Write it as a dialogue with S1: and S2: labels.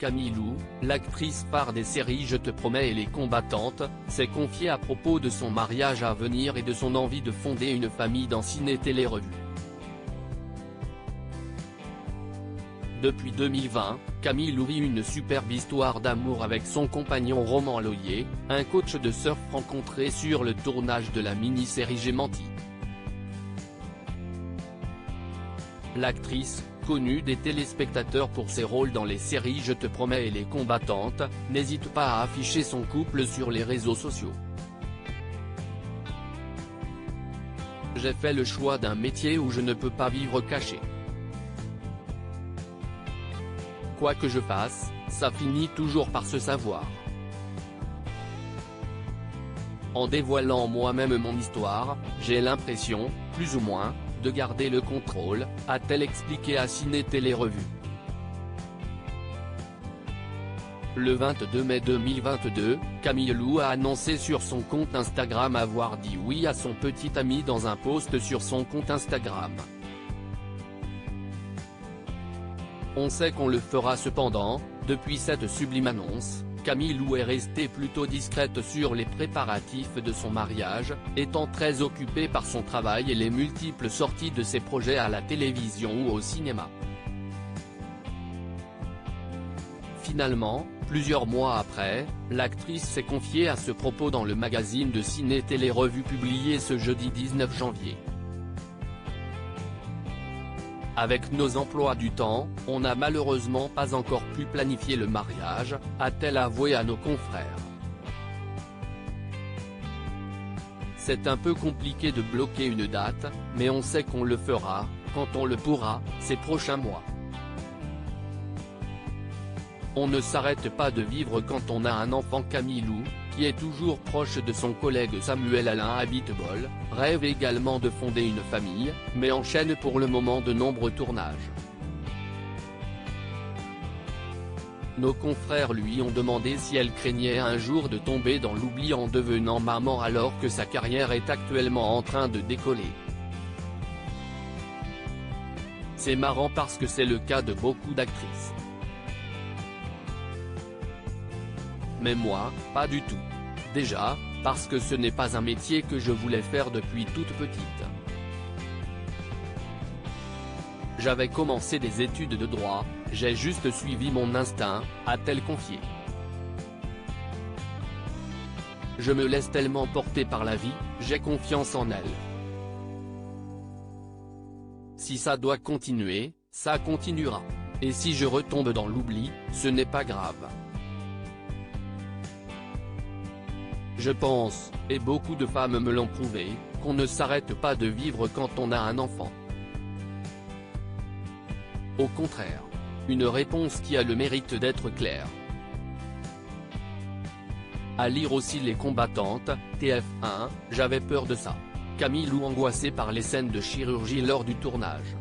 S1: Camille Lou, l'actrice phare des séries Je te promets et Les Combattantes, s'est confiée à propos de son mariage à venir et de son envie de fonder une famille dans Ciné Télé Revue. Depuis 2020, Camille Lou vit une superbe histoire d'amour avec son compagnon Roman Loyer, un coach de surf rencontré sur le tournage de la mini-série J'ai menti. L'actrice, connue des téléspectateurs pour ses rôles dans les séries Je te promets et Les Combattantes, n'hésite pas à afficher son couple sur les réseaux sociaux. J'ai fait le choix d'un métier où je ne peux pas vivre caché. Quoi que je fasse, ça finit toujours par se savoir. En dévoilant moi-même mon histoire, j'ai l'impression, plus ou moins, de garder le contrôle, a-t-elle expliqué à Ciné Télé Revue. Le 22 mai 2022, Camille Lou a annoncé sur son compte Instagram avoir dit oui à son petit ami dans un post sur son compte Instagram. On sait qu'on le fera cependant, depuis cette sublime annonce, Camille Lou est restée plutôt discrète sur les préparatifs de son mariage, étant très occupée par son travail et les multiples sorties de ses projets à la télévision ou au cinéma. Finalement, plusieurs mois après, l'actrice s'est confiée à ce propos dans le magazine de Ciné Télé Revue publié ce jeudi 19 janvier. Avec nos emplois du temps, on n'a malheureusement pas encore pu planifier le mariage, a-t-elle avoué à nos confrères. C'est un peu compliqué de bloquer une date, mais on sait qu'on le fera, quand on le pourra, ces prochains mois. On ne s'arrête pas de vivre quand on a un enfant. Camille Lou, qui est toujours proche de son collègue Samuel Alain Abitbol, rêve également de fonder une famille, mais enchaîne pour le moment de nombreux tournages. Nos confrères lui ont demandé si elle craignait un jour de tomber dans l'oubli en devenant maman alors que sa carrière est actuellement en train de décoller. C'est marrant parce que c'est le cas de beaucoup d'actrices. Mais moi, pas du tout. Déjà, parce que ce n'est pas un métier que je voulais faire depuis toute petite. J'avais commencé des études de droit, j'ai juste suivi mon instinct, a-t-elle confié. Je me laisse tellement porter par la vie, j'ai confiance en elle. Si ça doit continuer, ça continuera. Et si je retombe dans l'oubli, ce n'est pas grave. Je pense, et beaucoup de femmes me l'ont prouvé, qu'on ne s'arrête pas de vivre quand on a un enfant. Au contraire. Une réponse qui a le mérite d'être claire. À lire aussi Les Combattantes, TF1, j'avais peur de ça. Camille Lou angoissée par les scènes de chirurgie lors du tournage.